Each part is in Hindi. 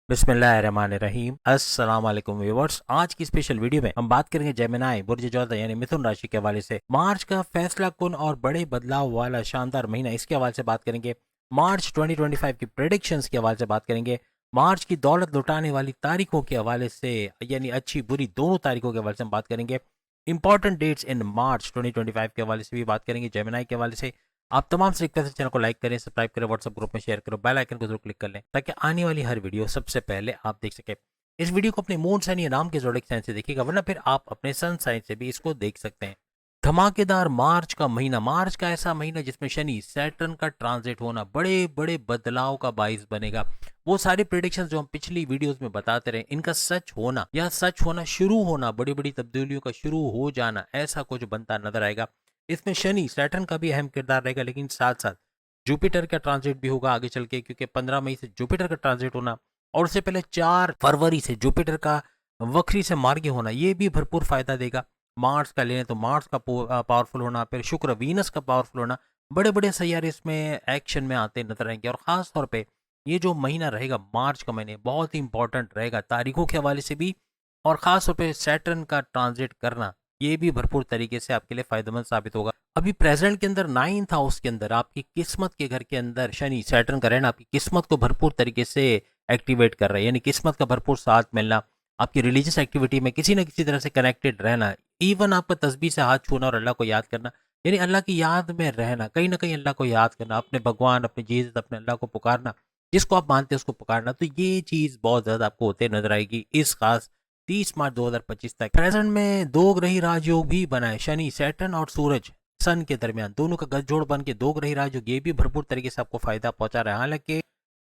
बिस्मिल्लाहिर्रहमानिर्रहीम। अस्सलाम वालेकुम व्यूअर्स। आज की स्पेशल वीडियो में हम बात करेंगे जेमिनी बुर्ज ज्योतिष यानी मिथुन राशि के हवाले से मार्च का फैसला कुन और बड़े बदलाव वाला शानदार महीना, इसके हवाले से बात करेंगे। मार्च 2025 की प्रेडिक्शंस के हवाले से बात करेंगे। मार्च की दौलत लुटाने वाली तारीखों के हवाले से यानी अच्छी बुरी दोनों तारीखों के हवाले से हम बात करेंगे। इंपॉर्टेंट डेट्स इन मार्च 2025 के हवाले से भी बात करेंगे, जेमिनी के हवाले से। आप तमाम से रिक्वेस्ट है, चैनल को लाइक करें, सब्सक्राइब करें, व्हाट्सएप ग्रुप में शेयर करो, बेल आइकन को जरूर क्लिक कर लें ताकि आने वाली हर वीडियो सबसे पहले आप देख सकें। इस वीडियो को अपने मून साइन या नाम के जोड़े साइन से देखिएगा, वरना फिर आप अपने सन साइन से भी इसको देख सकते हैं। धमाकेदार मार्च का महीना, मार्च का ऐसा महीना जिसमें शनि सैटर्न का ट्रांजिट होना बड़े बड़े बदलाव का बाइस बनेगा। वो सारी प्रिडिक्शंस जो हम पिछली वीडियोस में बताते रहे, इनका सच होना या सच होना शुरू होना, बड़ी बड़ी तब्दीलियों का शुरू हो जाना, ऐसा कुछ बनता नजर आएगा। इसमें शनि सैटर्न का भी अहम किरदार रहेगा, लेकिन साथ साथ जुपिटर का ट्रांजिट भी होगा आगे चल के, क्योंकि 15 मई से जुपिटर का ट्रांजिट होना और उससे पहले 4 फरवरी से जुपिटर का वक्री से मार्गी होना, ये भी भरपूर फायदा देगा। मार्स का लेने तो मार्स का पावरफुल होना, फिर शुक्र वीनस का पावरफुल होना, बड़े बड़े सैयारे इसमें एक्शन में आते नजर आएंगे। और खास तौर पे ये जो महीना रहेगा मार्च का महीने बहुत ही इंपॉर्टेंट रहेगा तारीखों के हवाले से भी, और खास तौर पे सैटर्न का ट्रांजिट करना ये भी भरपूर तरीके से आपके लिए फायदेमंद साबित होगा। अभी प्रेजेंट के अंदर 9th हाउस के अंदर आपकी किस्मत के घर के अंदर शनि सैटर्न का रहना आपकी किस्मत को भरपूर तरीके से एक्टिवेट कर रहा है, यानी किस्मत का भरपूर साथ मिलना, आपकी रिलीजियस एक्टिविटी में किसी न किसी तरह से कनेक्टेड रहना, इवन आपका तस्बीह से हाथ छूना और अल्लाह को याद करना, यानी अल्लाह की याद में रहना, कहीं ना कहीं अल्लाह को याद करना, अपने भगवान, अपने जीसस, अपने अल्लाह को पुकारना, जिसको आप मानते हैं उसको पुकारना। तो ये चीज बहुत ज्यादा आपको होते नजर आएगी इस खास 30 मार्च 2025 तक। प्रेजेंट में दो ग्रही राजयोग भी बनाए, शनि सैटर्न और सूरज सन के दरमियान दोनों का गठजोड़ बन के दो ग्रही राजयोग, ये भी भरपूर तरीके से आपको फायदा पहुंचा रहा है। हालांकि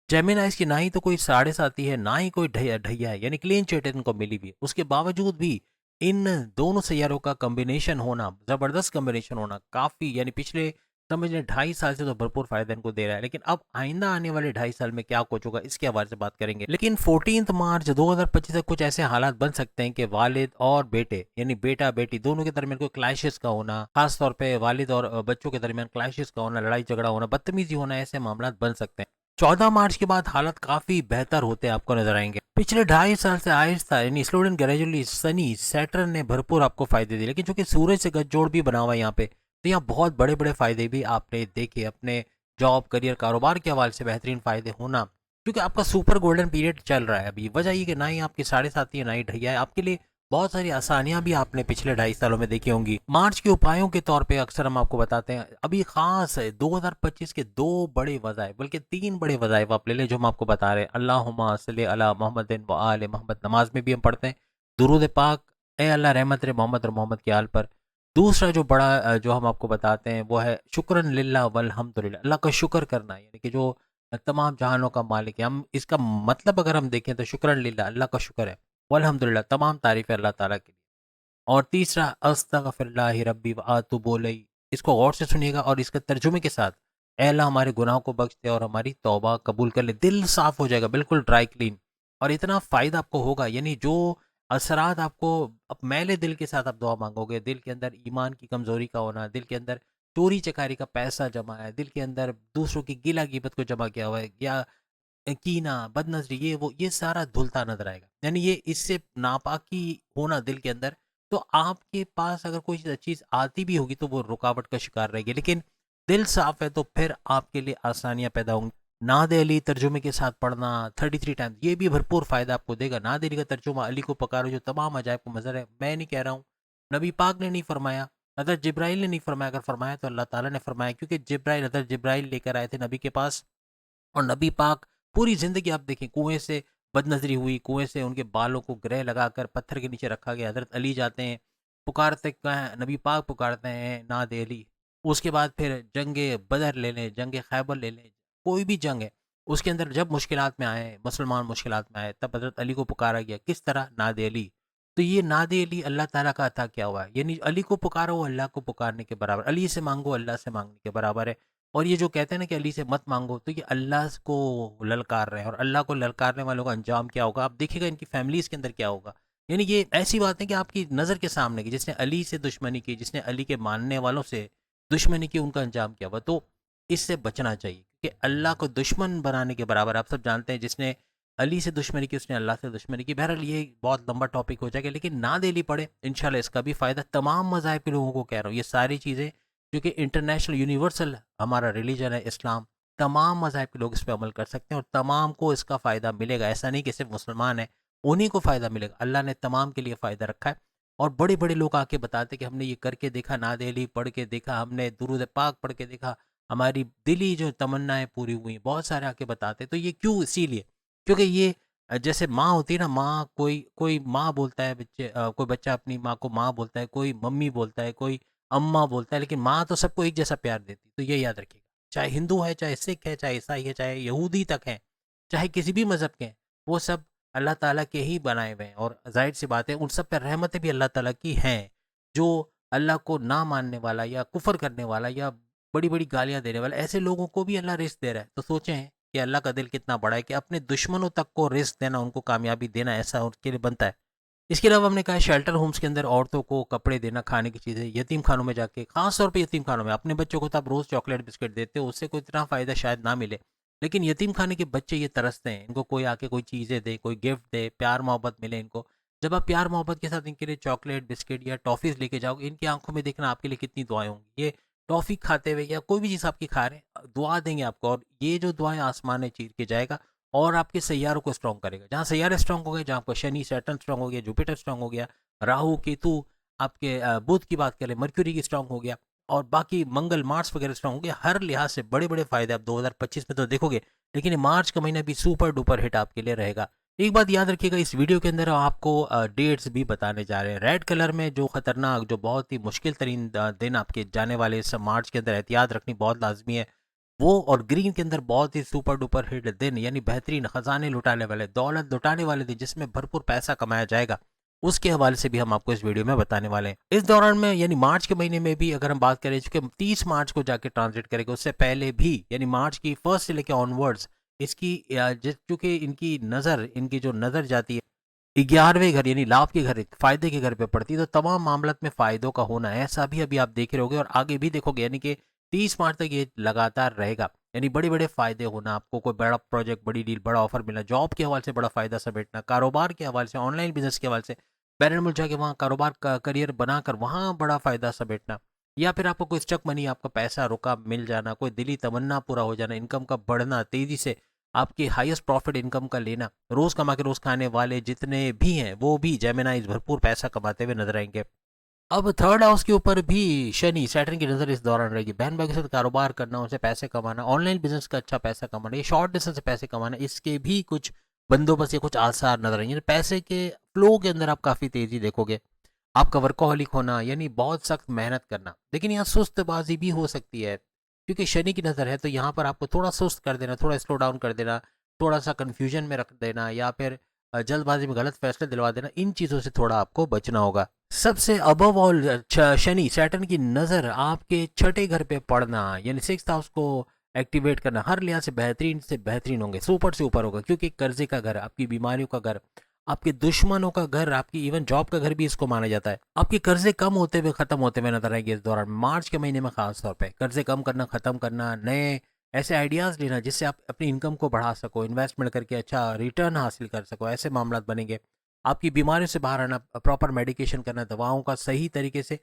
जेमिनाइज की ना ही तो कोई साढ़े साथी है, ना ही कोई ढैया है, यानी क्लीन चिट इनको मिली भी है। उसके बावजूद भी इन दोनों सैयारों का कॉम्बिनेशन होना, जबरदस्त कॉम्बिनेशन होना, काफी यानी पिछले समझ लें 2.5 साल से तो भरपूर फायदा इनको दे रहा है। लेकिन अब आइंदा आने वाले 2.5 साल में क्या कुछ होगा, इसके हवाले से बात करेंगे। लेकिन 14 मार्च 2025 तक कुछ ऐसे हालात बन सकते हैं कि वालिद और बेटे यानी बेटा बेटी दोनों के दरमियान कोई क्लैशेस का होना, खासतौर पर वालिद और बच्चों के दरमियान क्लैशेस का होना, लड़ाई झगड़ा होना, बदतमीजी होना, ऐसे मामला बन सकते हैं। 14 मार्च के बाद हालात काफी बेहतर होते आपको नजर आएंगे। पिछले 2.5 साल से आहिस्ता यानी slow and gradually Sunny Saturn ने भरपूर आपको फायदे दिए, लेकिन चूंकि सूरज से गठजोड़ भी बना हुआ है यहाँ पे, तो यहाँ बहुत बड़े बड़े फायदे भी आपने देखे अपने जॉब, करियर, कारोबार के हवाले से बेहतरीन फायदे होना, क्योंकि आपका सुपर गोल्डन पीरियड चल रहा है अभी। वजह ये कि ना ही आपके साढ़े साथी है ना ही ढैया है, आपके लिए बहुत सारी आसानियां भी आपने पिछले 2.5 सालों में देखी होंगी। मार्च के उपायों के तौर पे अक्सर हम आपको बताते हैं, अभी खास है 2025 के दो बड़े वज़ाइफ, बल्कि 3 बड़े वज़ाइफ आप ले लें जो हम आपको बता रहे हैं। अल्लाहुम्मा सल्ली अला मोहम्मदिन व आले मोहम्मद, नमाज में भी हम पढ़ते हैं दुरूद पाक, ए अल्लाह रहमत रे मोहम्मद और मोहम्मद के आल पर। दूसरा जो बड़ा जो हम आपको बताते हैं वो है शुक्रन लिल्लाह वल हम्दुलिल्लाह, अल्लाह का शुक्र करना, यानी कि जो तमाम जहानों का मालिक है। हम इसका मतलब अगर हम देखें तो शुक्रन लिल्लाह, अल्लाह का शुक्र है, वल्हम्दुलिल्लाह तमाम तारीफ है अल्लाह ताला के लिए। और तीसरा अस्तगफिरुल्लाह रब्बी व अतूबु इलैह, इसको गौर से सुनिएगा और इसके तर्जुमे के साथ, ऐ अल्लाह हमारे गुनाहों को बख्श दे और हमारी तौबा कबूल कर ले। दिल साफ हो जाएगा, बिल्कुल ड्राई क्लीन, और इतना फ़ायदा आपको होगा, यानी जो असरात आपको, अब मैले दिल के साथ आप दुआ मांगोगे, दिल के अंदर ईमान की कमज़ोरी का होना, दिल के अंदर चोरी चकारी का पैसा जमा है, दिल के अंदर दूसरों की गिला गिबत को जमा किया हुआ है, या कीना, बदनजरी, ये वो, ये सारा धुलता नजर आएगा। यानी ये इससे नापाकी होना दिल के अंदर, तो आपके पास अगर कोई चीज़ आती भी होगी तो वो रुकावट का शिकार रहेगी। लेकिन दिल साफ है तो फिर आपके लिए आसानियां पैदा होंगी। नाद अली तर्जुमे के साथ पढ़ना 33 टाइम्स, ये भी भरपूर फायदा आपको देगा। नाद अली का तर्जुमा, अली को पकारो जो तमाम अजायब को मजर है, मैं नहीं कह रहा हूँ, नबी पाक ने नहीं फरमाया, हज़रत जिब्राइल ने नहीं फरमाया, अगर फरमाया तो अल्लाह ताला ने फरमाया, क्योंकि जिब्राइल, हज़रत जिब्राइल लेकर आए थे नबी के पास, और नबी पाक पूरी ज़िंदगी आप देखें कुएँ से बदनज़री हुई, कुएँ से उनके बालों को ग्रह लगाकर पत्थर के नीचे रखा गया। हज़रत अली जाते हैं, पुकारते हैं, नबी पाक पुकारते हैं नाद अली। उसके बाद फिर जंगे बदर ले लें, जंगे खैबर ले लें, कोई भी जंग है, उसके अंदर जब मुश्किलात में आए, मुसलमान मुश्किलात में आए, तब हज़रत अली को पुकारा गया। किस तरह? नाद अली। तो ये नाद अली अल्लाह ताला का अता क्या हुआ है, यानी अली को पुकारो अल्लाह को पुकारने के बराबर, अली से मांगो अल्लाह से मांगने के बराबर है। और ये जो कहते हैं ना कि अली से मत मांगो, तो ये अल्लाह को ललकार रहे हैं, और अल्लाह को ललकारने वालों का अंजाम क्या होगा आप देखिएगा, इनकी फैमिलीज के अंदर क्या होगा। यानी ये ऐसी बात है कि आपकी नज़र के सामने की, जिसने अली से दुश्मनी की, जिसने अली के मानने वालों से दुश्मनी की, उनका अंजाम क्या हुआ। तो इससे बचना चाहिए, क्योंकि अल्लाह को दुश्मन बनाने के बराबर, आप सब जानते हैं, जिसने अली से दुश्मनी की, उसने अल्लाह से दुश्मनी की। बहरहाल ये बहुत लंबा टॉपिक हो जाएगा, लेकिन ना दिली पड़े इंशाल्लाह इसका भी फ़ायदा तमाम मज़ाहिब के लोगों को कह रहा हूँ। ये सारी चीज़ें क्योंकि इंटरनेशनल यूनिवर्सल हमारा रिलीजन है इस्लाम, तमाम मज़ाहिब के लोग इस पे अमल कर सकते हैं और तमाम को इसका फ़ायदा मिलेगा। ऐसा नहीं कि सिर्फ मुसलमान हैं उन्हीं को फ़ायदा मिलेगा, अल्लाह ने तमाम के लिए फ़ायदा रखा है। और बड़े बड़े लोग आके बताते कि हमने ये करके देखा, नादेली पढ़ के देखा, हमने दुरूद पाक पढ़ के देखा, हमारी दिली जो तमन्नाएं पूरी हुई। बहुत सारे आके बताते। तो ये क्यों? इसीलिए क्योंकि ये जैसे माँ होती है ना, माँ कोई कोई माँ बोलता है, बच्चे कोई बच्चा अपनी माँ को माँ बोलता है, कोई मम्मी बोलता है, कोई अम्मा बोलता है, लेकिन माँ तो सबको एक जैसा प्यार देती है। तो ये याद रखिएगा, चाहे हिंदू है, चाहे सिख है, चाहे ईसाई है, चाहे यहूदी तक है, चाहे किसी भी मज़हब के हैं, वो सब अल्लाह ताला के ही बनाए हुए हैं। और जाहिर सी बात है उन सब पर रहमतें भी अल्लाह ताला की हैं। जो अल्लाह को ना मानने वाला या कुफर करने वाला या बड़ी बड़ी गालियां देने वाला, ऐसे लोगों को भी अल्लाह रिस्क दे रहा है। तो सोचें कि अल्लाह का दिल कितना बड़ा है कि अपने दुश्मनों तक को रिस्क देना, उनको कामयाबी देना, ऐसा उनके लिए बनता है। इसके अलावा हमने कहा शेल्टर होम्स के अंदर औरतों को कपड़े देना, खाने की चीज़ें, यतीम खानों में जाके, खास तौर पे यतीम खानों में। अपने बच्चों को तो आप रोज़ चॉकलेट बिस्किट देते हो, उससे कोई इतना फ़ायदा शायद ना मिले, लेकिन यतीम खाने के बच्चे ये तरसते हैं, इनको कोई आके कोई चीज़ें दे, कोई गिफ्ट दे, प्यार मोहब्बत मिले इनको। जब आप प्यार मोहब्बत के साथ इनके लिए चॉकलेट बिस्किट या टॉफ़ीज़ लेके जाओगे, इनकी आंखों में देखना आपके लिए कितनी दुआएं होंगी। ये टॉफ़ी खाते हुए या कोई भी चीज़ आपकी खा रहे हैं, दुआ देंगे आपको, और ये जो दुआएं आसमान में चीर के जाएगा और आपके सैयारों को स्ट्रॉन्ग करेगा। जहाँ सैयारे स्ट्रॉन्ग हो गए, जहाँ आपका शनि सैटर्न स्ट्रॉन्ग हो गया, जुपिटर स्ट्रॉन्ग हो गया, राहु केतु, आपके बुध की बात करें, मर्क्यूरी की स्ट्रॉन्ग हो गया, और बाकी मंगल मार्स वगैरह स्ट्रॉन्ग हो गया। हर लिहाज से बड़े बड़े फायदे आप 2025 में तो देखोगे, लेकिन ये मार्च का महीना भी सुपर डुपर हिट आपके लिए रहेगा। एक बात याद रखिएगा, इस वीडियो के अंदर आपको डेट्स भी बताने जा रहे हैं। रेड कलर में जो खतरनाक, जो बहुत ही मुश्किल तरीन दिन आपके जाने वाले इस मार्च के अंदर एहतियात रखनी बहुत लाजमी है, वो, और ग्रीन के अंदर बहुत ही सुपर डुपर हिट दिन, यानी बेहतरीन खजाने लुटाने वाले, दौलत लुटाने वाले दिन, जिसमें भरपूर पैसा कमाया जाएगा, उसके हवाले से भी हम आपको इस वीडियो में बताने वाले हैं। इस दौरान में यानी मार्च के महीने में भी अगर हम बात करें, चूंकि 30 मार्च को जाके ट्रांजिट करेगा, उससे पहले भी यानी मार्च की फर्स्ट से लेकर ऑनवर्ड्स इसकी चूंकि इनकी नज़र, इनकी जो नज़र जाती है 11वें घर यानी लाभ के घर, फायदे के घर पे पड़ती है, तो तमाम मामलत में फायदों का होना है, ऐसा भी अभी आप देख रहे होगे और आगे भी देखोगे। यानी कि 30 मार्च तक ये लगातार रहेगा, यानी बड़े बड़े फायदे होना, आपको कोई बड़ा प्रोजेक्ट, बड़ी डील, बड़ा ऑफर मिलना, जॉब के हवाले से बड़ा फायदा समेटना, कारोबार के हवाले से, ऑनलाइन बिजनेस के हवाले से, बैरन मुल्क जाके वहाँ कारोबार का करियर बनाकर वहाँ बड़ा फ़ायदा समेटना, या फिर आपको कोई स्टक मनी, आपका पैसा रुका मिल जाना, कोई दिली तमन्ना पूरा हो जाना, इनकम का बढ़ना, तेज़ी से आपकी हाईएस्ट प्रॉफिट इनकम का लेना। रोज़ कमा के रोज़ खाने वाले जितने भी हैं, वो भी जेमिनाइज भरपूर पैसा कमाते हुए नजर आएंगे। अब थर्ड हाउस के ऊपर भी शनि सैटर्न की नज़र इस दौरान रहेगी। बहन भाई के साथ कारोबार करना, उनसे पैसे कमाना, ऑनलाइन बिजनेस का अच्छा पैसा कमाना, ये शॉर्ट डिस्टेंस से पैसे कमाना, इसके भी कुछ बंदोबस्त या कुछ आसार नजर आएंगे। पैसे के फ्लो के अंदर आप काफ़ी तेज़ी देखोगे। आपका वर्कोहलिक होना यानी बहुत सख्त मेहनत करना, लेकिन यहाँ सुस्तबाजी भी हो सकती है, क्योंकि शनि की नज़र है, तो यहाँ पर आपको थोड़ा सुस्त कर देना, थोड़ा स्लो डाउन कर देना, थोड़ा सा कन्फ्यूजन में रख देना, या फिर जल्दबाजी में गलत फैसले दिलवा देना, इन चीज़ों से थोड़ा आपको बचना होगा। सबसे अबव ऑल शनि सैटर्न की नज़र आपके छठे घर पे पड़ना, यानी सिक्स हाउस को एक्टिवेट करना, हर लिहाज से बेहतरीन होंगे, सुपर से ऊपर होगा, क्योंकि कर्जे का घर, आपकी बीमारियों का घर, आपके दुश्मनों का घर, आपकी इवन जॉब का घर भी इसको माना जाता है। आपके कर्जे कम होते हुए खत्म होते हुए नजर आएंगे इस दौरान, मार्च के महीने में खास तौर पे कर्जे कम करना, खत्म करना, नए ऐसे आइडियाज़ लेना जिससे आप अपनी इनकम को बढ़ा सको, इन्वेस्टमेंट करके अच्छा रिटर्न हासिल कर सको, ऐसे मामला बनेंगे। आपकी बीमारियों से बाहर आना, प्रॉपर मेडिकेशन करना, दवाओं का सही तरीके से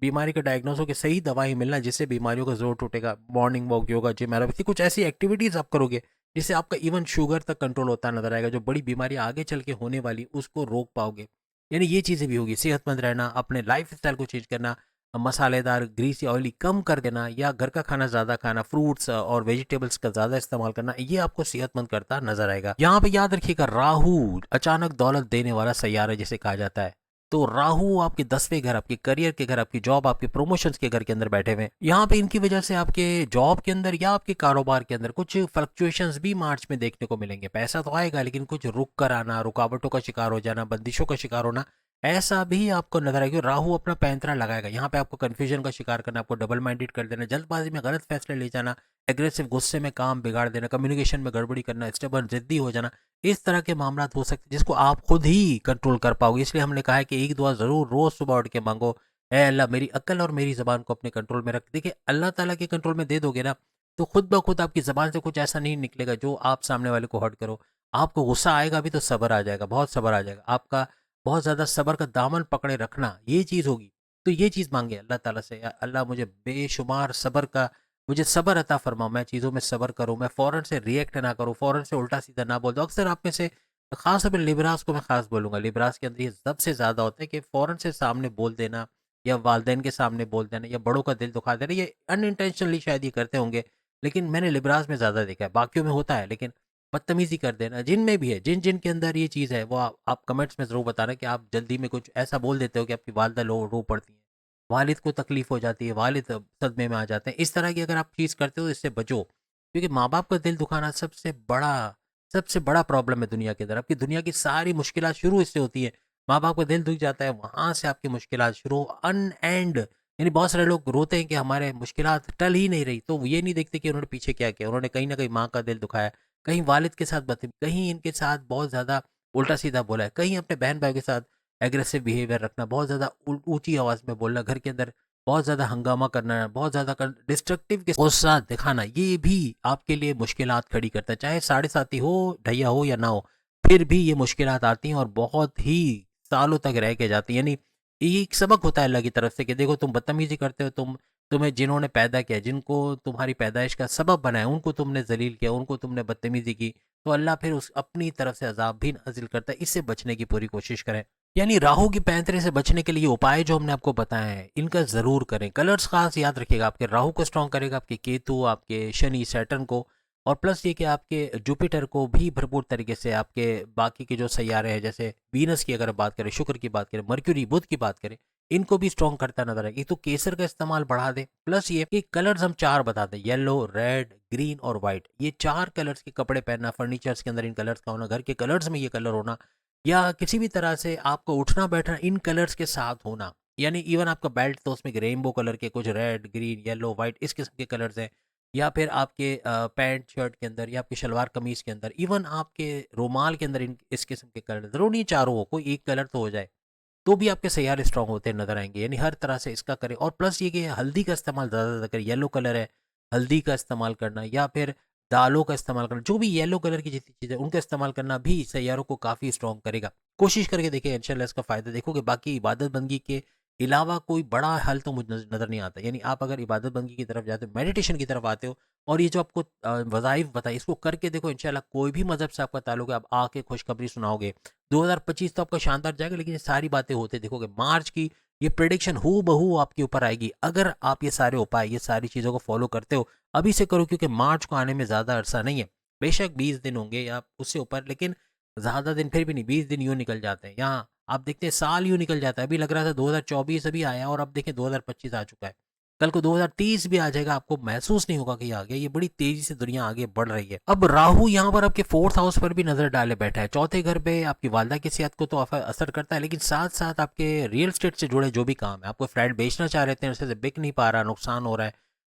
बीमारी का डायग्नोस हो के सही दवाई मिलना, जिससे बीमारियों का जोर टूटेगा। Morning walk, yoga, gym, aerobics, कुछ ऐसी एक्टिविटीज़ आप करोगे जिससे आपका इवन शुगर तक कंट्रोल होता नजर आएगा, जो बड़ी बीमारी आगे चल के होने वाली उसको रोक पाओगे। यानी ये चीज़ें भी होगी। सेहतमंद रहना, अपने लाइफ स्टाइल को चेंज करना, मसालेदार, ग्रीसी, ऑयली कम कर देना, या घर का खाना ज़्यादा खाना, फ्रूट्स और वेजिटेबल्स का ज़्यादा इस्तेमाल करना, ये आपको सेहतमंद करता नजर आएगा। यहाँ पे याद रखिएगा, राहु अचानक दौलत देने वाला सैयारा जिसे कहा जाता है। तो राहु आपके 10वें घर, आपके करियर के घर, आपकी जॉब, आपके प्रमोशंस के घर के अंदर बैठे हुए हैं। यहाँ पे इनकी वजह से आपके जॉब के अंदर या आपके कारोबार के अंदर कुछ फ्लक्चुएशंस भी मार्च में देखने को मिलेंगे। पैसा तो आएगा, लेकिन कुछ रुक कर आना, रुकावटों का शिकार हो जाना, बंदिशों का शिकार होना, ऐसा भी आपको नजर आएगा। राहु अपना पैंतरा लगाएगा, यहाँ पे आपको कंफ्यूजन का शिकार करना, आपको डबल माइंडेड कर देना, जल्दबाजी में गलत फैसले ले जाना, एग्रेसिव गुस्से में काम बिगाड़ देना, कम्युनिकेशन में गड़बड़ी करना, स्टेबल जिद्दी हो जाना, इस तरह के मामला हो सकते हैं जिसको आप खुद ही कंट्रोल कर पाओगे। इसलिए हमने कहा है कि एक दुआ ज़रूर रोज़ सुबह उठ के मांगो, ए अल्लाह मेरी अक्ल और मेरी ज़बान को अपने कंट्रोल में रख। देखिए, अल्लाह ताला के कंट्रोल में दे दोगे ना, तो खुद ब खुद आपकी ज़बान से कुछ ऐसा नहीं निकलेगा जो आप सामने वाले को हर्ट करो। आपको गुस्सा आएगा भी तो सब्र आ जाएगा, बहुत सब्र आ जाएगा। आपका बहुत ज़्यादा सब्र का दामन पकड़े रखना, ये चीज़ होगी। तो ये चीज़ माँगे अल्लाह ताला से, या अल्लाह मुझे बेशुमार सब्र का, मुझे सब्र अता फ़रमाओ, मैं चीज़ों में सब्र करूँ, मैं फ़ौरन से रिएक्ट ना करूँ, फ़ौरन से उल्टा-सीधा ना बोल दूँ। अक्सर आप में से ख़ास तौर पे लिबरास को मैं ख़ास बोलूँगा, लिबरास के अंदर ये सबसे ज़्यादा होता है कि फ़ौरन से सामने बोल देना, या वालिदैन के सामने बोल देना, या बड़ों का दिल दुखा देना। ये अनइंटेंशनली शायद ये करते होंगे, लेकिन मैंने लिबरास में ज़्यादा देखा है, बाकियों में होता है, लेकिन बदतमीज़ी कर देना, जिन में भी है, जिन के अंदर ये चीज़ है, वो आप कमेंट्स में ज़रूर बताना कि आप जल्दी में कुछ ऐसा बोल देते हो कि आपकी वालिदा रो पड़ती हैं, वालिद को तकलीफ़ हो जाती है, वालिद सदमे में आ जाते हैं। इस तरह की अगर आप चीज़ करते हो तो इससे बचो, क्योंकि माँ-बाप का दिल दुखाना सबसे बड़ा प्रॉब्लम है दुनिया के अंदर। आपकी दुनिया की सारी मुश्किलात शुरू इससे होती है। माँ-बाप का दिल दुख जाता है, वहाँ से आपकी मुश्किलात शुरू अनएंड। यानी बहुत सारे लोग रोते हैं कि हमारे मुश्किलात टल ही नहीं रही, तो वो ये नहीं देखते कि उन्होंने पीछे क्या किया। उन्होंने कहीं न कहीं माँ का दिल दुखाया, कहीं वालिद के साथ कहीं इनके साथ बहुत ज़्यादा उल्टा-सीधा बोला है, कहीं अपने बहन-भाई के साथ एग्रेसिव बिहेवियर रखना, बहुत ज़्यादा ऊँची आवाज़ में बोलना, घर के अंदर बहुत ज़्यादा हंगामा करना, बहुत ज़्यादा डिस्ट्रक्टिव गुस्सा दिखाना, ये भी आपके लिए मुश्किलात खड़ी करता है। चाहे साढ़े साथी हो, ढैया हो या ना हो, फिर भी ये मुश्किलात आती हैं और बहुत ही सालों तक रह के जाती हैं। यानी ये एक सबक होता है अल्लाह की तरफ से कि देखो तुम बदतमीज़ी करते हो, तुम्हें जिन्होंने पैदा किया, जिनको तुम्हारी पैदाइश का सबब बनाया, उनको तुमने ज़लील किया, उनको तुमने बदतमीज़ी की, तो अल्लाह फिर उस अपनी तरफ से अज़ाब भी नाज़िल करता है। इससे बचने की पूरी कोशिश करें। यानी राहु की पैंतरे से बचने के लिए उपाय जो हमने आपको बताए हैं, इनका ज़रूर करें। कलर्स खास याद रखिएगा, आपके राहु को स्ट्रॉन्ग करेगा, आपके केतु, आपके शनि, सैटर्न को, और प्लस ये कि आपके जुपिटर को भी भरपूर तरीके से, आपके बाकी के जो सैयारे हैं, जैसे वीनस की अगर बात करें, शुक्र की बात करें, मर्क्यूरी, बुध की बात करें, इनको भी स्ट्रॉन्ग करता नजर आएगा। तो केसर का इस्तेमाल बढ़ा दें। प्लस ये कि कलर्स हम 4 बताते हैं, येलो, रेड, ग्रीन और व्हाइट। ये 4 कलर्स के कपड़े पहनना, फर्नीचर्स के अंदर इन कलर्स का होना, घर के कलर्स में ये कलर होना, या किसी भी तरह से आपको उठना बैठना इन कलर्स के साथ होना। यानी इवन आपका बेल्ट तो उसमें रेनबो कलर के, कुछ रेड, ग्रीन, येलो, व्हाइट इस किस्म के कलर्स हैं, या फिर आपके पैंट शर्ट के अंदर, या आपके शलवार कमीज के अंदर, इवन आपके रुमाल के अंदर इस किस्म के कलर, जरूर नहीं चारों हो, कोई एक कलर तो हो जाए, तो भी आपके सैयारे स्ट्रॉन्ग होते नजर आएंगे। यानी हर तरह से इसका करें। और प्लस ये कि हल्दी का इस्तेमाल ज़्यादा ज़्यादा करें। येलो कलर है, हल्दी का इस्तेमाल करना, या फिर दालों का इस्तेमाल करना, जो भी येलो कलर की जितनी चीज़ें उनका इस्तेमाल करना भी सैयारों को काफ़ी स्ट्रॉन्ग करेगा। कोशिश करके देखिए, इंशाल्लाह इसका फ़ायदा देखोगे। बाकी इबादत बंदगी के अलावा कोई बड़ा हल तो मुझे नज़र नहीं आता। यानी आप अगर इबादत बंदगी की तरफ जाते हो, मेडिटेशन की तरफ आते हो, और ये जो आपको वज़ाइफ बताई, इसको करके देखो, इंशाल्लाह कोई भी मज़हब से आपका ताल्लुक है, आप आके खुशखबरी सुनाओगे। 2025 तो आपका शानदार जाएगा, लेकिन ये सारी बातें होते देखोगे। मार्च की ये प्रेडिक्शन हू बहू आपके ऊपर आएगी, अगर आप ये सारे उपाय, ये सारी चीज़ों को फॉलो करते हो। अभी से करो, क्योंकि मार्च को आने में ज़्यादा अरसा नहीं है। बेशक 20 दिन होंगे या उससे ऊपर, लेकिन ज़्यादा दिन फिर भी नहीं, 20 दिन यूँ निकल जाते हैं। यहाँ आप देखते हैं साल यूँ निकल जाता है। अभी लग रहा था 2024 अभी आया, और अब देखें 2025 आ चुका है। कल को 2030 भी आ जाएगा, आपको महसूस नहीं होगा कि आ गया। ये बड़ी तेजी से दुनिया आगे बढ़ रही है। अब राहु यहाँ पर आपके 4th हाउस पर भी नजर डाले बैठा है। चौथे घर पे आपकी वालदा की सेहत को तो असर करता है, लेकिन साथ साथ आपके रियल एस्टेट से जुड़े जो भी काम है, आपको फ्लैट बेचना चाह रहे थे, उससे बिक नहीं पा रहा, नुकसान हो रहा है,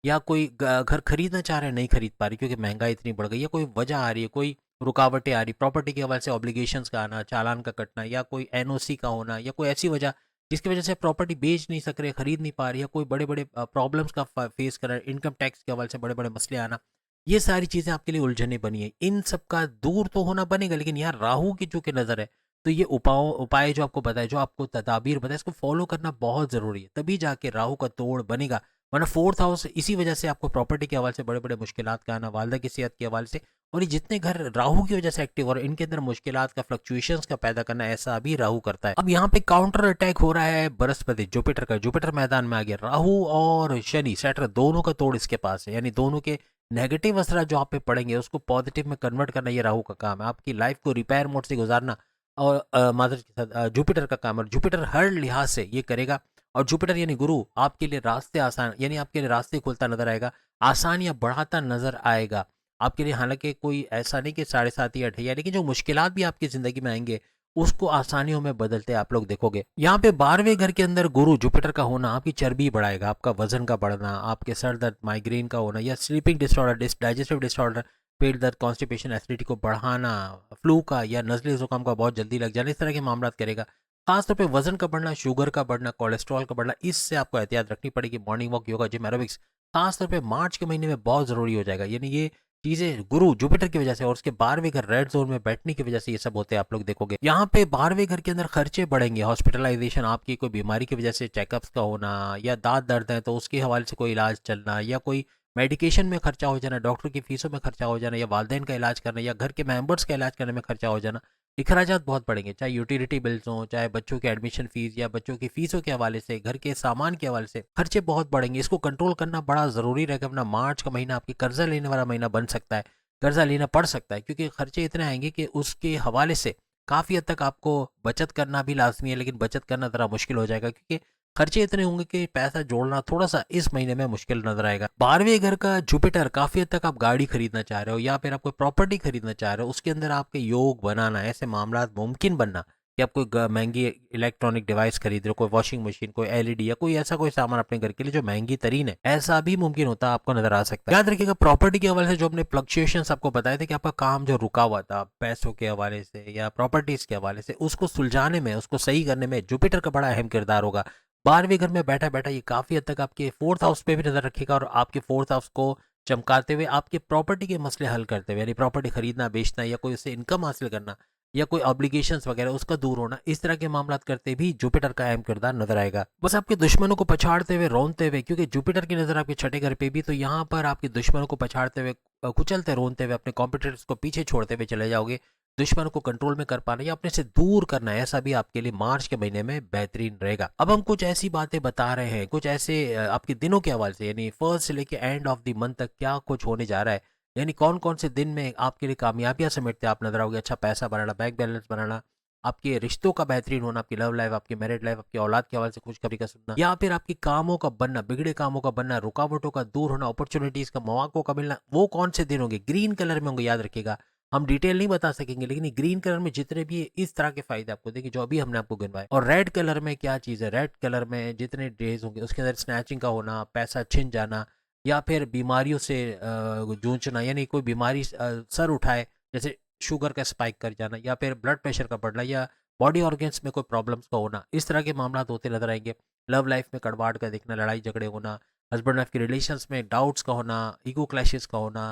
या कोई घर खरीदना चाह रहे हैं, नहीं खरीद पा रही क्योंकि महंगाई इतनी बढ़ गई, या कोई वजह आ रही है, कोई रुकावटें आ रही, प्रॉपर्टी के हवाले से ऑब्लिगेशंस का आना, चालान का कटना, या कोई एनओसी का होना, या कोई ऐसी वजह जिसकी वजह से प्रॉपर्टी बेच नहीं सक रहे, खरीद नहीं पा रही, या कोई बड़े बड़े प्रॉब्लम्स का फेस कर रहा है, इनकम टैक्स के हवाले से बड़े बड़े मसले आना, ये सारी चीज़ें आपके लिए उलझने बनी है। इन सब का दूर तो होना बनेगा, लेकिन यहाँ राहु की चूंकि नज़र है, तो ये उपाय जो आपको बताए, जो आपको तदाबीर बताए, इसको फॉलो करना बहुत ज़रूरी है, तभी जाके राहु का तोड़ बनेगा। वरना 4th हाउस इसी वजह से आपको प्रॉपर्टी के हवाले से बड़े बड़े मुश्किलात का आना, वालदा की सेहत के हवाले से, और ये जितने घर राहु की वजह से एक्टिव हो रहे हैं, इनके अंदर मुश्किलात का, फ्लक्चुएशंस का पैदा करना, ऐसा भी राहु करता है। अब यहाँ पे काउंटर अटैक हो रहा है बृहस्पति, जुपिटर का। जुपिटर मैदान में आ गया। राहु और शनि, सैटर्न, दोनों का तोड़ इसके पास है। यानी दोनों के नेगेटिव असर जो आप पे पड़ेंगे, उसको पॉजिटिव में कन्वर्ट करना, ये राहु का काम है। आपकी लाइफ को रिपेयर मोड से गुजारना, और मादर के साथ जुपिटर का काम है। और जुपिटर हर लिहाज से ये करेगा। और जुपिटर यानी गुरु आपके लिए रास्ते आसान, यानी आपके लिए रास्ते खुलता नजर आएगा, आसानियां बढ़ाता नजर आएगा आपके लिए। हालांकि कोई ऐसा नहीं कि 7.5 या 8, लेकिन जो मुश्किलात भी आपकी जिंदगी में आएंगे, उसको आसानियों में बदलते आप लोग देखोगे। यहाँ पे 12वें घर के अंदर गुरु जुपिटर का होना आपकी चर्बी बढ़ाएगा, आपका वजन का बढ़ना, आपके सर दर्द, माइग्रेन का होना, या स्लीपिंग डिसऑर्डर, डाइजेस्टिव डिसऑर्डर, पेट दर्द, कॉन्स्टिपेशन, एसिडिटी को बढ़ाना, फ्लू का या नजले जुकाम का बहुत जल्दी लग जाना, इस तरह के मामला करेगा। खासतौर पे वजन का बढ़ना, शुगर का बढ़ना, कोलेस्ट्रॉल का बढ़ना, इससे आपको एहतियात रखनी पड़ेगी। Morning walk, yoga, gym, aerobics खासतौर पे मार्च के महीने में बहुत ज़रूरी हो जाएगा। यानी ये चीजें गुरु जुपिटर की वजह से और उसके 12वें घर रेड जोन में बैठने की वजह से ये सब होते हैं, आप लोग देखोगे। यहाँ पे 12वें घर के अंदर खर्चे बढ़ेंगे, हॉस्पिटलाइजेशन, आपकी कोई बीमारी की वजह से चेकअप्स का होना, या दांत दर्द है तो उसके हवाले से कोई इलाज चलना, या कोई मेडिकेशन में खर्चा हो जाना, डॉक्टर की फीसों में खर्चा हो जाना, या वालदेन का इलाज करना, या घर के मेंबर्स का इलाज करने में खर्चा हो जाना। अखराजात बहुत बढ़ेंगे, चाहे यूटिलिटी बिल्स हों, चाहे बच्चों के एडमिशन फीस या बच्चों की फीसों के हवाले से, घर के सामान के हवाले से खर्चे बहुत बढ़ेंगे। इसको कंट्रोल करना बड़ा ज़रूरी रहेगा, अपना मार्च का महीना आपकी कर्जा लेने वाला महीना बन सकता है, कर्जा लेना पड़ सकता है, क्योंकि खर्चे इतने आएंगे कि उसके हवाले से काफ़ी हद तक आपको बचत करना भी लाजमी है, लेकिन बचत करना ज़रा मुश्किल हो जाएगा, क्योंकि खर्चे इतने होंगे कि पैसा जोड़ना थोड़ा सा इस महीने में मुश्किल नजर आएगा। 12वें घर का जुपिटर, काफी हद तक आप गाड़ी खरीदना चाह रहे हो या फिर आप कोई प्रॉपर्टी खरीदना चाह रहे हो, उसके अंदर आपके योग बनाना, ऐसे मामला मुमकिन बनना कि आप कोई महंगी इलेक्ट्रॉनिक डिवाइस खरीद रहे हो, कोई वॉशिंग मशीन, कोई एलईडी या कोई ऐसा कोई सामान अपने घर के लिए जो महंगी तरीन है, ऐसा भी मुमकिन होता आपको नजर आ सकता है। याद रखिएगा, प्रॉपर्टी के हवाले से जो अपने फ्लक्चुएशंस आपको बताए थे कि आपका काम जो रुका हुआ था पैसों के हवाले से या प्रॉपर्टीज के हवाले से, उसको सुलझाने में, उसको सही करने में जुपिटर का बड़ा अहम किरदार होगा। 12वें घर में बैठा बैठा ये काफी हद तक आपके फोर्थ हाउस पे भी नजर रखेगा और आपके फोर्थ हाउस को चमकाते हुए आपके प्रॉपर्टी के मसले हल करते हुए, यानी प्रॉपर्टी खरीदना, बेचना या कोई उससे इनकम हासिल करना या कोई ऑब्लिगेशंस वगैरह उसका दूर होना, इस तरह के मामला करते भी जुपिटर का अहम किरदार नजर आएगा। बस आपके दुश्मनों को पछाड़ते हुए, रोनते हुए, क्योंकि जुपिटर की नजर आपके छठे घर पे भी, तो यहाँ पर आपके दुश्मनों को पछाड़ते हुए, कुचलते, रोनते हुए, अपने कॉम्पिटिटर्स को पीछे छोड़ते हुए चले जाओगे। दुश्मनों को कंट्रोल में कर पाना या अपने से दूर करना, ऐसा भी आपके लिए मार्च के महीने में बेहतरीन रहेगा। अब हम कुछ ऐसी बातें बता रहे हैं, कुछ ऐसे आपके दिनों के हवाले से, यानी फर्स्ट से लेके एंड ऑफ द मंथ तक क्या कुछ होने जा रहा है, यानी कौन कौन से दिन में आपके लिए कामयाबियां समेटते आप नजर आओगे। अच्छा पैसा बनाना, बैंक बैलेंस बनाना, आपके रिश्तों का बेहतरीन होना, आपकी लव लाइफ, आपकी मैरिड लाइफ, आपकी औलाद के हवाले से खुशखबरी का सुनना, या फिर आपकी कामों का बनना, बिगड़े कामों का बनना, रुकावटों का दूर होना, अपॉर्चुनिटीज का, मौकों का मिलना, वो कौन से दिन होंगे, ग्रीन कलर में होंगे, याद रखिएगा। हम डिटेल नहीं बता सकेंगे, लेकिन ये ग्रीन कलर में जितने भी इस तरह के फायदे आपको देखिए जो अभी हमने आपको गिनवाए। और रेड कलर में क्या चीज़ है, रेड कलर में जितने डेज होंगे उसके अंदर स्नैचिंग का होना, पैसा छिन जाना, या फिर बीमारियों से जूझना, यानी कोई बीमारी सर उठाए, जैसे शुगर का स्पाइक कर जाना या फिर ब्लड प्रेशर का बढ़ना या बॉडी ऑर्गन्स में कोई प्रॉब्लम्स का होना, इस तरह के मामला होते नजर आएंगे। लव लाइफ में कड़वाहट का दिखना, लड़ाई झगड़े होना, हस्बैंड वाइफ के रिलेशंस में डाउट्स का होना, ईगो क्लैशेस का होना,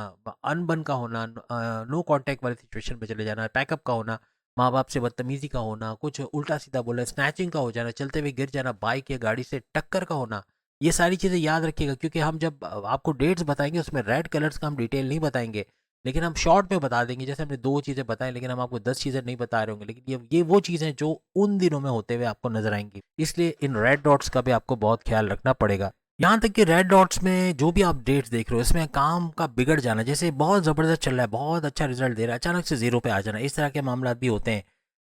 अनबन का होना, नो कांटेक्ट वाली सिचुएशन में चले जाना, पैकअप का होना, माँ बाप से बदतमीजी का होना, कुछ उल्टा सीधा बोला, स्नैचिंग का हो जाना, चलते हुए गिर जाना, बाइक या गाड़ी से टक्कर का होना, ये सारी चीज़ें याद रखिएगा, क्योंकि हम जब आपको डेट्स बताएंगे उसमें रेड कलर्स का हम डिटेल नहीं बताएंगे, लेकिन हम शॉर्ट में बता देंगे। जैसे हमने 2 चीज़ें बताई, लेकिन हम आपको 10 चीज़ें नहीं बता रहे होंगे, लेकिन ये वो चीज़ें जो उन दिनों में होते हुए आपको नजर आएंगी, इसलिए इन रेड डॉट्स का भी आपको बहुत ख्याल रखना पड़ेगा। यहाँ तक कि रेड डॉट्स में जो भी आप डेट्स देख रहे हो, इसमें काम का बिगड़ जाना, जैसे बहुत ज़बरदस्त चल रहा है, बहुत अच्छा रिजल्ट दे रहा है, अचानक से जीरो पे आ जाना, इस तरह के मामला भी होते हैं।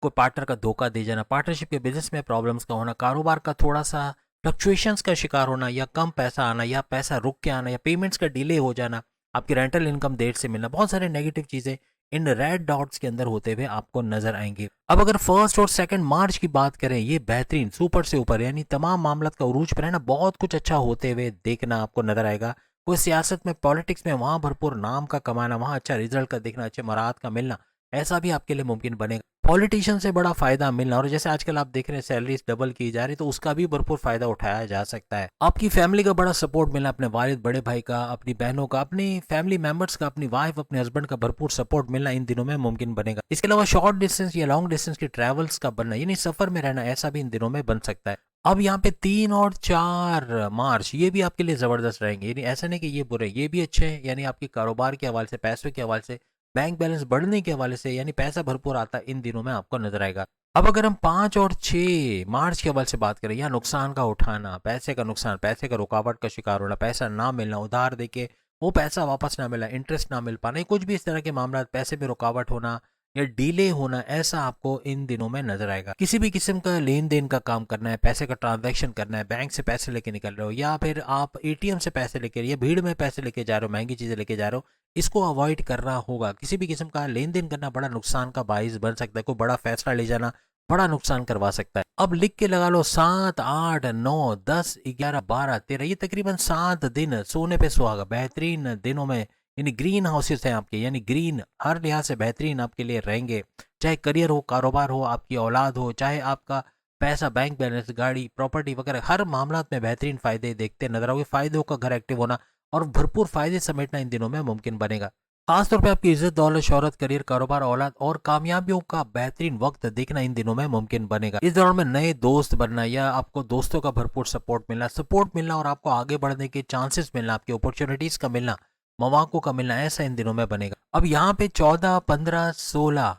कोई पार्टनर का धोखा दे जाना, पार्टनरशिप के बिजनेस में प्रॉब्लम्स का होना, कारोबार का थोड़ा सा फ्लक्चुएशंस का शिकार होना, या कम पैसा आना, या पैसा रुक के आना, या पेमेंट्स का डिले हो जाना, आपकी रेंटल इनकम देर से मिलना, बहुत सारे नेगेटिव चीज़ें इन रेड डॉट्स के अंदर होते हुए आपको नजर आएंगे। अब अगर फर्स्ट और सेकंड मार्च की बात करें, ये बेहतरीन सुपर से ऊपर, यानी तमाम मामला का उरूज पर है ना, बहुत कुछ अच्छा होते हुए देखना आपको नजर आएगा। कोई सियासत में, पॉलिटिक्स में, वहां भरपूर नाम का कमाना, वहां अच्छा रिजल्ट का देखना, अच्छे मराहत का मिलना, ऐसा भी आपके लिए मुमकिन बनेगा। पॉलिटिशियन से बड़ा फायदा मिलना, और जैसे आजकल आप देख रहे हैं सैलरीज डबल की जा रही, तो उसका भी भरपूर फायदा उठाया जा सकता है। आपकी फैमिली का बड़ा सपोर्ट मिलना, अपने वालिद, बड़े भाई का, अपनी बहनों का, अपनी फैमिली मेंबर्स का, अपनी वाइफ, अपने हस्बैंड का भरपूर सपोर्ट मिलना इन दिनों में मुमकिन बनेगा। इसके अलावा शॉर्ट डिस्टेंस या लॉन्ग डिस्टेंस के ट्रेवल्स का बनना, यानी सफर में रहना, ऐसा भी इन दिनों में बन सकता है। अब यहाँ पे 3 और 4 मार्च ये भी आपके लिए जबरदस्त रहेंगे, यानी ऐसा नहीं कि ये बुरे, ये भी अच्छे हैं, यानी आपके कारोबार के हवाले से, पैसों के हवाले से, बैंक बैलेंस बढ़ने के हवाले से, यानी पैसा भरपूर आता है इन दिनों में आपको नजर आएगा। अब अगर हम 5 और 6 मार्च के हवाले से बात करें, या नुकसान का उठाना, पैसे का नुकसान, पैसे का रुकावट का शिकार होना, पैसा ना मिलना, उधार देके वो पैसा वापस ना मिलना, इंटरेस्ट ना मिल पाना, कुछ भी इस तरह के मामला, पैसे में रुकावट होना या डिले होना, ऐसा आपको इन दिनों में नजर आएगा। किसी भी किस्म का लेन देन का काम करना है, पैसे का ट्रांजैक्शन करना है, बैंक से पैसे लेके निकल रहे हो, या फिर आप एटीएम से पैसे लेके, या भीड़ में पैसे लेके जा रहे हो, महंगी चीजें लेके जा रहे हो, इसको अवॉइड करना होगा। किसी भी किस्म का लेन देन करना बड़ा नुकसान का बाइस बन सकता है, कोई बड़ा फैसला ले जाना बड़ा नुकसान करवा सकता है। अब लिख के लगा लो, 7, 8, 9, 10, 11, 12, 13, ये तकरीबन 7 दिन सोने पे सुहागा, बेहतरीन दिनों में, यानी ग्रीन हाउसेस हैं आपके, यानी ग्रीन हर लिहाज से बेहतरीन आपके लिए रहेंगे। चाहे करियर हो, कारोबार हो, आपकी औलाद हो, चाहे आपका पैसा, बैंक बैलेंस, गाड़ी, प्रॉपर्टी वगैरह, हर मामला में बेहतरीन फायदे देखते नजर आओगे। फायदों का घर एक्टिव होना और भरपूर फायदे समेटना इन दिनों में मुमकिन बनेगा। खासतौर पे आपकी इज्जत, दौलत, शोहरत, करियर, कारोबार, औलाद और कामयाबियों का बेहतरीन वक्त देखना इन दिनों में मुमकिन बनेगा। इस दौरान में नए दोस्त बनना या आपको दोस्तों का भरपूर सपोर्ट मिलना और आपको आगे बढ़ने के चांसेस मिलना, आपकी अपॉर्चुनिटीज का मिलना, मौकों का मिलना, ऐसा इन दिनों में बनेगा। अब यहाँ पे 14, 15, 16,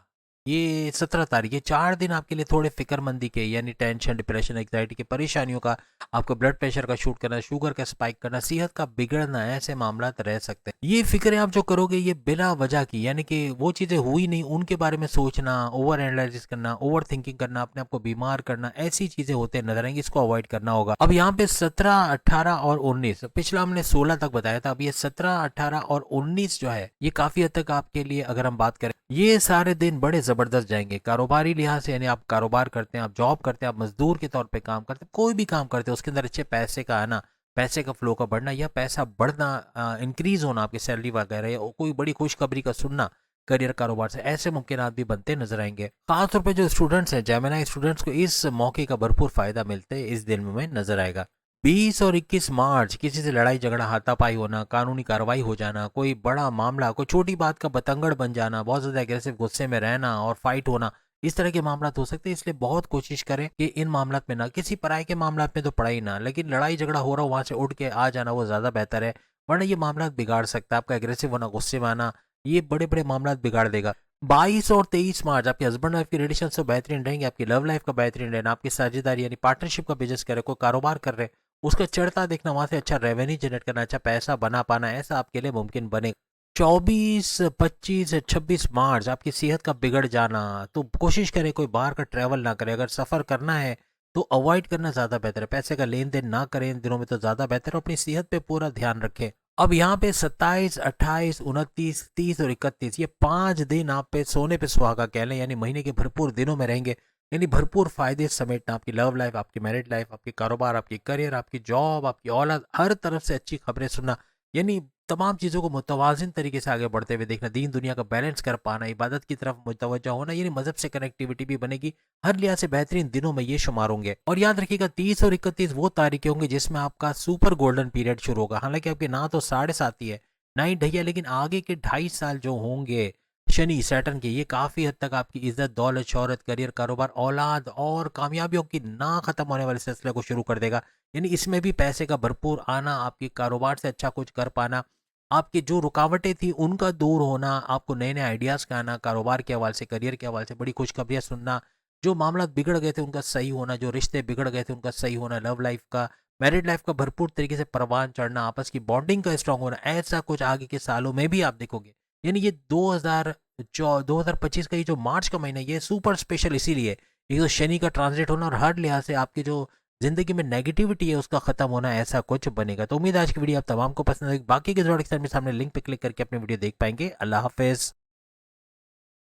ये 17 तारीख, ये 4 दिन आपके लिए थोड़े फिक्रमंदी के, यानी टेंशन, डिप्रेशन, एंग्जाइटी की परेशानियों का, आपको ब्लड प्रेशर का शूट करना, शुगर का स्पाइक करना, सेहत का बिगड़ना, ऐसे मामला रह सकते हैं। ये फिक्रें आप जो करोगे ये बिना वजह की, यानी कि वो चीजें हुई नहीं उनके बारे में सोचना, ओवर एनालिसिस करना, ओवर थिंकिंग करना, अपने आप को बीमार करना, ऐसी चीजें होते नजर आएंगी। इसको अवॉइड करना होगा। अब यहाँ पे 17, 18 और 19, पिछला हमने 16 तक बताया था, अब ये 17, 18 और 19 जो है ये काफी हद तक आपके लिए, अगर हम बात करें, ये सारे दिन बड़े जबरदस्त जाएंगे कारोबारी लिहाज से। यानी आप कारोबार करते हैं, आप जॉब करते हैं, आप मजदूर के तौर पे काम करते हैं, कोई भी काम करते हैं, उसके अंदर अच्छे पैसे का आना, पैसे का फ्लो का बढ़ना या पैसा बढ़ना, इंक्रीज होना, आपकी सैलरी वगैरह, या कोई बड़ी खुशखबरी का सुनना करियर कारोबार से, ऐसे मुमकिन भी बनते नजर आएंगे। खासतौर पे जो स्टूडेंट्स हैं, जेमिनी स्टूडेंट्स को इस मौके का भरपूर फायदा मिलते इस दिन में नजर आएगा। 20 और 21 मार्च, किसी से लड़ाई झगड़ा, हाथापाई होना, कानूनी कार्रवाई हो जाना, कोई बड़ा मामला, कोई छोटी बात का बतंगड़ बन जाना, बहुत ज्यादा एग्रेसिव गुस्से में रहना और फाइट होना, इस तरह के मामला हो सकते हैं। इसलिए बहुत कोशिश करें कि इन मामलों में ना, किसी पराये के मामला में तो पड़ा ही ना, लेकिन लड़ाई झगड़ा हो रहा हो वहां से उठ के आ जाना वो ज्यादा बेहतर है, वरना ये मामला बिगाड़ सकता है। आपका एग्रेसिव होना, गुस्से में आना, ये बड़े बड़े मामला बिगाड़ देगा। 22 और 23 मार्च, आपके हस्बैंड वाइफ की रिलेशन तो बेहतरीन रहेंगे, आपकी लव लाइफ का बेहतरीन रहना, आपकी साझेदारी यानी पार्टनरशिप का बिजनेस करे, कोई कारोबार कर रहे, उसका चढ़ता देखना, वहां से अच्छा रेवेन्यू जनरेट करना, अच्छा पैसा बना पाना, ऐसा आपके लिए मुमकिन बनेगा। 24, 25, 26 मार्च, आपकी सेहत का बिगड़ जाना, तो कोशिश करें कोई बाहर का ट्रैवल ना करें, अगर सफर करना है तो अवॉइड करना ज्यादा बेहतर है, पैसे का लेन देन ना करें इन दिनों में तो ज्यादा बेहतर है, अपनी सेहत पे पूरा ध्यान रखें। अब यहाँ पे 27, 28, 29, 30 और 31, ये 5 दिन आप पे सोने पे सुहागा कह लें, यानी महीने के भरपूर दिनों में रहेंगे। यानी भरपूर फायदे समेटना, आपकी लव लाइफ, आपकी मैरिड लाइफ, आपकी कारोबार, आपकी करियर, आपकी जॉब, आपकी औलाद, हर तरफ से अच्छी खबरें सुनना, यानी तमाम चीज़ों को मुतवाजिन तरीके से आगे बढ़ते हुए देखना, दीन दुनिया का बैलेंस कर पाना, इबादत की तरफ मुतवज्जा होना, यानी मजहब से कनेक्टिविटी भी बनेगी। हर लिहाज से बेहतरीन दिनों में ये शुमार होंगे। और याद रखिएगा 30 और 31 वो तारीखें होंगी जिसमें आपका सुपर गोल्डन पीरियड शुरू होगा। हालांकि आपके ना तो 7.5 ही है ना ही ढैया, लेकिन आगे के 2.5 साल जो होंगे शनि सैटर्न के, ये काफी हद तक आपकी इज्जत, दौलत, शोहरत, करियर, कारोबार, औलाद और कामयाबियों की ना खत्म होने वाले सिलसिले को शुरू कर देगा। यानी इसमें भी पैसे का भरपूर आना, आपके कारोबार से अच्छा कुछ कर पाना, आपकी जो रुकावटें थी उनका दूर होना, आपको नए नए आइडियाज का आना, कारोबार के हवाले से, करियर के हवाले से बड़ी खुशखबरियां सुनना, जो मामला बिगड़ गए थे उनका सही होना, जो रिश्ते बिगड़ गए थे उनका सही होना, लव लाइफ का, मैरिड लाइफ का भरपूर तरीके से परवान चढ़ना, आपस की बॉन्डिंग का स्ट्रांग होना, ऐसा कुछ आगे के सालों में भी आप देखोगे। यानी ये 2025 का ये जो मार्च का महीना, ये सुपर स्पेशल इसीलिए, एक तो शनि का ट्रांजिट होना और हर लिहाज से आपकी जो जिंदगी में नेगेटिविटी है उसका खत्म होना, ऐसा कुछ बनेगा। तो उम्मीद आज की वीडियो आप तमाम को पसंद आएगी। बाकी के जोड़ के साथ में सामने लिंक पे क्लिक करके अपनी वीडियो देख पाएंगे। अल्लाह हाफिज।